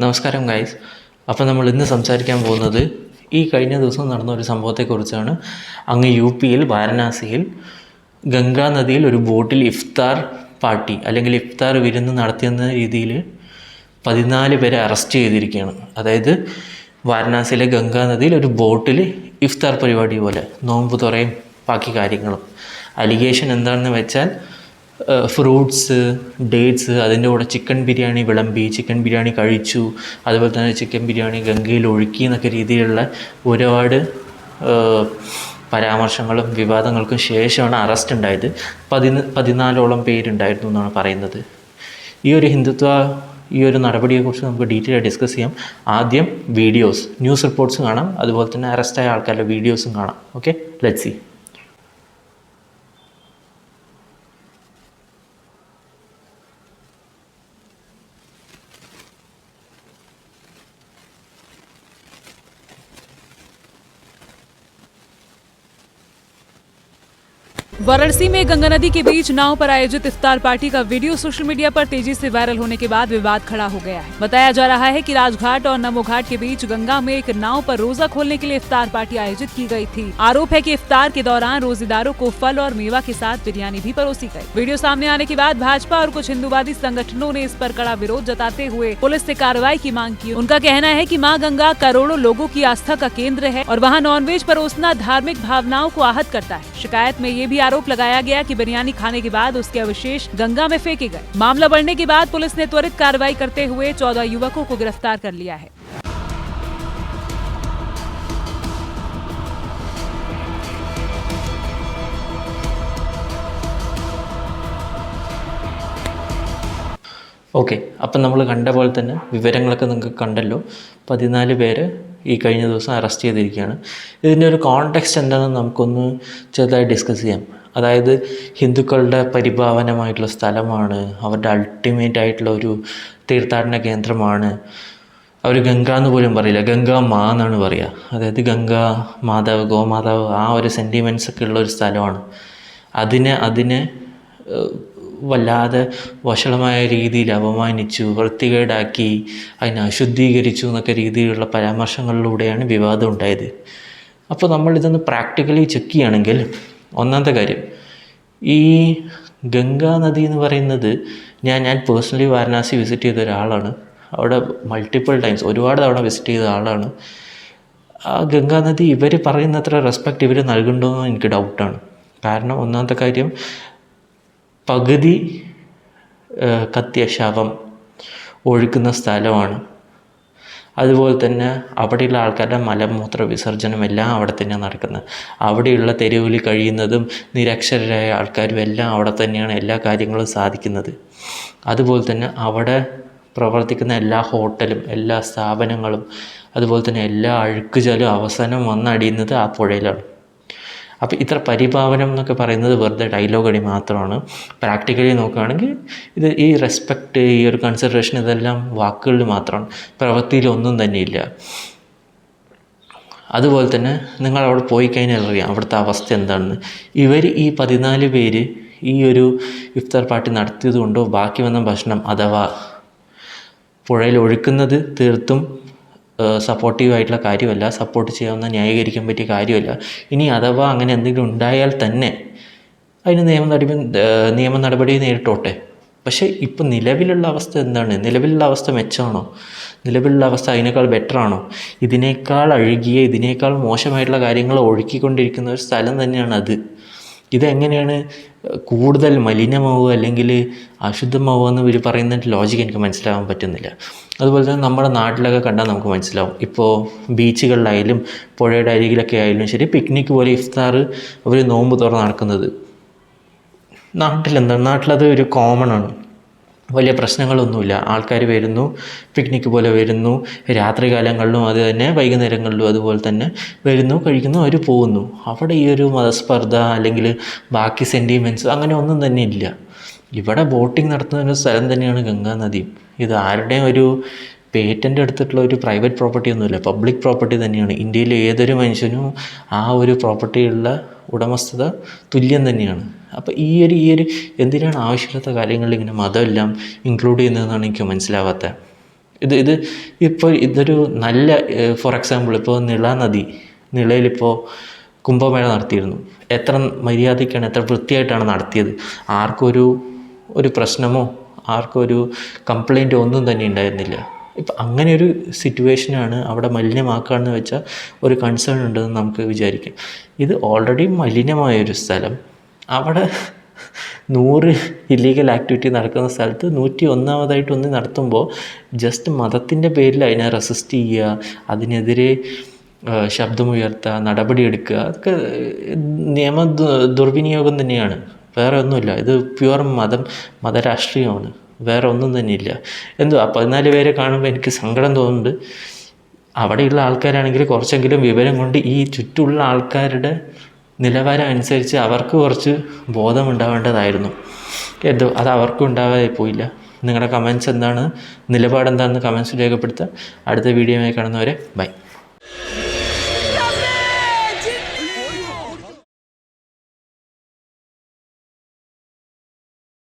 നമസ്കാരം ഗൈസ്. അപ്പോൾ നമ്മൾ ഇന്ന് സംസാരിക്കാൻ പോകുന്നത് ഈ കഴിഞ്ഞ ദിവസം നടന്ന ഒരു സംഭവത്തെക്കുറിച്ചാണ്. അങ്ങ് UP-യിൽ വാരണാസിയിൽ ഗംഗാ നദിയിൽ ഒരു ബോട്ടിൽ ഇഫ്താർ പാർട്ടി അല്ലെങ്കിൽ ഇഫ്താർ വിരുന്ന് നടത്തിയെന്ന രീതിയിൽ 14 പേരെ അറസ്റ്റ് ചെയ്തിരിക്കുകയാണ്. അതായത് വാരണാസിയിലെ ഗംഗാ നദിയിൽ ഒരു ബോട്ടിൽ ഇഫ്താർ പരിപാടി പോലെ നോമ്പ് തുറയും ബാക്കി കാര്യങ്ങളും. അലിഗേഷൻ എന്താണെന്ന് വെച്ചാൽ ഫ്രൂട്ട്സ്, ഡേറ്റ്സ്, അതിൻ്റെ കൂടെ ചിക്കൻ ബിരിയാണി വിളമ്പി, ചിക്കൻ ബിരിയാണി കഴിച്ചു, അതുപോലെ തന്നെ ചിക്കൻ ബിരിയാണി ഗംഗയിൽ ഒഴുക്കി എന്നൊക്കെ രീതിയിലുള്ള ഒരുപാട് പരാമർശങ്ങളും വിവാദങ്ങൾക്കും ശേഷമാണ് അറസ്റ്റ് ഉണ്ടായത്. 14ഓളം പേരുണ്ടായിരുന്നു എന്നാണ് പറയുന്നത്. ഈ ഒരു നടപടിയെക്കുറിച്ച് നമുക്ക് ഡീറ്റെയിൽ ആയി ഡിസ്കസ് ചെയ്യാം. ആദ്യം വീഡിയോസ്, ന്യൂസ് റിപ്പോർട്ട്സ് കാണാം, അതുപോലെ തന്നെ അറസ്റ്റായ ആൾക്കാരുടെ വീഡിയോസും കാണാം. Okay, let's see. वाराणसी में गंगा नदी के बीच नाव पर आयोजित इफ्तार पार्टी का वीडियो सोशल मीडिया पर तेजी से वायरल होने के बाद विवाद खड़ा हो गया है। बताया जा रहा है कि राजघाट और नमो घाट के बीच गंगा में एक नाव पर रोजा खोलने के लिए इफ्तार पार्टी आयोजित की गई थी। आरोप है कि इफ्तार के दौरान रोजेदारों को फल और मेवा के साथ बिरयानी भी परोसी गई। वीडियो सामने आने के बाद भाजपा और कुछ हिंदूवादी संगठनों ने इस पर कड़ा विरोध जताते हुए पुलिस से कार्रवाई की मांग की। उनका कहना है कि मां गंगा करोड़ों लोगों की आस्था का केंद्र है और वहां नॉनवेज परोसना धार्मिक भावनाओं को आहत करता है। शिकायत में ये भी आरोप लगाया गया कि बिरयानी खाने के बाद उसके अवशेष गंगा में फेंके गए। मामला बढ़ने के बाद पुलिस ने त्वरित कार्रवाई करते हुए 14 युवकों को गिरफ्तार कर लिया है। ഓക്കെ, അപ്പം നമ്മൾ കണ്ട പോലെ തന്നെ വിവരങ്ങളൊക്കെ നിങ്ങൾക്ക് കണ്ടല്ലോ. 14 പേര് ഈ കഴിഞ്ഞ ദിവസം അറസ്റ്റ് ചെയ്തിരിക്കുകയാണ്. ഇതിൻ്റെ ഒരു കോണ്ടെക്സ്റ്റ് എന്താണെന്ന് നമുക്കൊന്ന് ചെറുതായി ഡിസ്കസ് ചെയ്യാം. അതായത് ഹിന്ദുക്കളുടെ പരിപാവനമായിട്ടുള്ള സ്ഥലമാണ്, അവരുടെ അൾട്ടിമേറ്റ് ആയിട്ടുള്ള ഒരു തീർത്ഥാടന കേന്ദ്രമാണ്. അവർ ഗംഗ എന്ന് പോലും പറയില്ല, ഗംഗാ മാ എന്നാണ് പറയുക. അതായത് ഗംഗാ മാതാവ്, ഗോമാതാവ്, ആ ഒരു സെൻറ്റിമെൻറ്റ്സ് ഒക്കെ ഉള്ള ഒരു സ്ഥലമാണ്. അതിനെ വല്ലാതെ വഷളമായ രീതിയിൽ അപമാനിച്ചു, വൃത്തികേടാക്കി, അതിനെ അശുദ്ധീകരിച്ചു എന്നൊക്കെ രീതിയിലുള്ള പരാമർശങ്ങളിലൂടെയാണ് വിവാദം ഉണ്ടായത്. അപ്പോൾ നമ്മളിതൊന്ന് പ്രാക്ടിക്കലി ചെക്ക് ചെയ്യുകയാണെങ്കിൽ, ഒന്നാമത്തെ കാര്യം, ഈ ഗംഗാ നദി എന്ന് പറയുന്നത് ഞാൻ പേഴ്സണലി വാരണാസി വിസിറ്റ് ചെയ്ത ഒരാളാണ്. അവിടെ മൾട്ടിപ്പിൾ ടൈംസ് ഒരുപാട് തവണ വിസിറ്റ് ചെയ്ത ആളാണ്. ആ ഗംഗാ നദി ഇവർ പറയുന്നത്ര റെസ്പെക്റ്റ് ഇവർ നൽകുന്നുണ്ടോ എന്ന് എനിക്ക് ഡൗട്ടാണ്. കാരണം ഒന്നാമത്തെ കാര്യം, പകുതി കത്തിയ ശവം ഒഴുക്കുന്ന സ്ഥലമാണ്. അതുപോലെ തന്നെ അവിടെയുള്ള ആൾക്കാരുടെ മലമൂത്ര വിസർജനം എല്ലാം അവിടെ തന്നെയാണ് നടക്കുന്നത്. അവിടെയുള്ള തെരുവിൽ കഴിയുന്നതും നിരക്ഷരരായ ആൾക്കാരും എല്ലാം അവിടെ തന്നെയാണ് എല്ലാ കാര്യങ്ങളും സാധിക്കുന്നത്. അതുപോലെ തന്നെ അവിടെ പ്രവർത്തിക്കുന്ന എല്ലാ ഹോട്ടലും, എല്ലാ സ്ഥാപനങ്ങളും, അതുപോലെ തന്നെ എല്ലാ അഴുക്കുചാലും അവസാനം വന്നടിയുന്നത് ആ പുഴയിലാണ്. അപ്പോൾ ഇത്ര പരിപാവനം എന്നൊക്കെ പറയുന്നത് വെറുതെ ഡയലോഗ് അടി മാത്രമാണ്. പ്രാക്ടിക്കലി നോക്കുകയാണെങ്കിൽ ഈ റെസ്പെക്റ്റ്, ഈ ഒരു കൺസിഡറേഷൻ, ഇതെല്ലാം വാക്കുകളിൽ മാത്രമാണ്, പ്രവൃത്തിയിലൊന്നും തന്നെയില്ല. അതുപോലെ തന്നെ നിങ്ങൾ അവിടെ പോയി കഴിഞ്ഞാൽ അറിയാം അവിടുത്തെ അവസ്ഥ എന്താണെന്ന്. ഈ 14 പേര് ഈ ഒരു ഇഫ്താർ പാർട്ടി നടത്തിയത് കൊണ്ടോ ബാക്കി വന്ന ഭക്ഷണം അഥവാ പുഴയിൽ ഒഴുക്കുന്നത് തീർത്തും സപ്പോർട്ടീവായിട്ടുള്ള കാര്യമല്ല, സപ്പോർട്ട് ചെയ്യാവുന്ന, ന്യായീകരിക്കാൻ പറ്റിയ കാര്യമല്ല. ഇനി അഥവാ അങ്ങനെ എന്തെങ്കിലും ഉണ്ടായാൽ തന്നെ അതിന് നിയമ നടപടി നേരിട്ടോട്ടെ. പക്ഷേ ഇപ്പം നിലവിലുള്ള അവസ്ഥ എന്താണ്? നിലവിലുള്ള അവസ്ഥ മെച്ചമാണോ? നിലവിലുള്ള അവസ്ഥ അതിനേക്കാൾ ബെറ്ററാണോ? ഇതിനേക്കാൾ അഴുകിയ, ഇതിനേക്കാൾ മോശമായിട്ടുള്ള കാര്യങ്ങൾ ഒഴുക്കിക്കൊണ്ടിരിക്കുന്ന ഒരു സ്ഥലം തന്നെയാണ് അത്. ഇതെങ്ങനെയാണ് കൂടുതൽ മലിനമാവുക അല്ലെങ്കിൽ അശുദ്ധമാവുക എന്ന് ഇവർ പറയുന്നതിൻ്റെ ലോജിക്ക് എനിക്ക് മനസ്സിലാവാൻ പറ്റുന്നില്ല. അതുപോലെ തന്നെ നമ്മുടെ നാട്ടിലൊക്കെ കണ്ടാൽ നമുക്ക് മനസ്സിലാവും. ഇപ്പോൾ ബീച്ചുകളിലായാലും പുഴയുടെ അരികിലൊക്കെ ആയാലും ശരി, പിക്നിക്ക് പോലെ ഇഫ്താർ അവർ നോമ്പ് തുറന്ന് നടക്കുന്നത് നാട്ടിലത് ഒരു കോമൺ ആണ്. വലിയ പ്രശ്നങ്ങളൊന്നുമില്ല. ആൾക്കാർ വരുന്നു, പിക്നിക്ക് പോലെ വരുന്നു, രാത്രികാലങ്ങളിലും അത് തന്നെ വൈകുന്നേരങ്ങളിലും അതുപോലെ തന്നെ വരുന്നു, കഴിക്കുന്നു, അവർ പോകുന്നു. അവിടെ ഈ ഒരു മതസ്പർദ്ധ അല്ലെങ്കിൽ ബാക്കി സെൻറ്റിമെൻറ്റ്സ് അങ്ങനെ ഒന്നും തന്നെ ഇല്ല. ഇവിടെ ബോട്ടിംഗ് നടത്തുന്ന ഒരു സ്ഥലം തന്നെയാണ് ഗംഗാ നദി. ഇത് ആരുടെയും ഒരു പേറ്റൻ്റ് എടുത്തിട്ടുള്ള ഒരു പ്രൈവറ്റ് പ്രോപ്പർട്ടി ഒന്നുമില്ല, പബ്ലിക് പ്രോപ്പർട്ടി തന്നെയാണ്. ഇന്ത്യയിലെ ഏതൊരു മനുഷ്യനും ആ ഒരു പ്രോപ്പർട്ടിയുള്ള ഉടമസ്ഥത തുല്യം തന്നെയാണ്. അപ്പോൾ ഈ ഒരു എന്തിനാണ് ആവശ്യമില്ലാത്ത കാര്യങ്ങളിൽ ഇങ്ങനെ മതമെല്ലാം ഇൻക്ലൂഡ് ചെയ്യുന്നതെന്നാണ് എനിക്ക് മനസ്സിലാവാത്തത്. ഇത് ഇപ്പോൾ ഇതൊരു നല്ല ഫോർ എക്സാമ്പിൾ ഇപ്പോൾ നിളയിലിപ്പോൾ കുംഭമേള നടത്തിയിരുന്നു. എത്ര മര്യാദയ്ക്കാണ്, എത്ര വൃത്തിയായിട്ടാണ് നടത്തിയത്. ഒരു പ്രശ്നമോ ആർക്കൊരു കംപ്ലൈൻറ്റോ ഒന്നും തന്നെ ഉണ്ടായിരുന്നില്ല. ഇപ്പം അങ്ങനെ ഒരു സിറ്റുവേഷനാണ് അവിടെ മലിനമാക്കുകയെന്ന് വെച്ചാൽ ഒരു കൺസേൺ ഉണ്ടെന്ന് നമുക്ക് വിചാരിക്കാം. ഇത് ഓൾറെഡി മലിനമായൊരു സ്ഥലം, അവിടെ 100 ഇല്ലീഗൽ ആക്ടിവിറ്റി നടക്കുന്ന സ്ഥലത്ത് 101ാമതായിട്ടൊന്ന് നടത്തുമ്പോൾ ജസ്റ്റ് മതത്തിൻ്റെ പേരിൽ അതിനെ റെസിസ്റ്റ് ചെയ്യുക, അതിനെതിരെ ശബ്ദമുയർത്തുക, നടപടിയെടുക്കുക, അതൊക്കെ നിയമ ദുർവിനിയോഗം തന്നെയാണ്, വേറെ ഒന്നുമില്ല. ഇത് പ്യുവർ മതരാഷ്ട്രീയമാണ്, വേറെ ഒന്നും തന്നെയില്ല. എന്തോ 14 പേരെ കാണുമ്പോൾ എനിക്ക് സങ്കടം തോന്നുന്നുണ്ട്. അവിടെയുള്ള ആൾക്കാരാണെങ്കിൽ കുറച്ചെങ്കിലും വിവരം കൊണ്ട് ഈ ചുറ്റുമുള്ള ആൾക്കാരുടെ നിലവാരം അനുസരിച്ച് അവർക്ക് കുറച്ച് ബോധമുണ്ടാവേണ്ടതായിരുന്നു. എന്തോ അത് അവർക്കും ഉണ്ടാവാതെ പോയില്ല. നിങ്ങളുടെ കമൻസ് എന്താണ്, നിലപാടെന്താണെന്ന് കമൻസ് രേഖപ്പെടുത്തുക. അടുത്ത വീഡിയോയുമായി കാണുന്നവരെ ബൈ.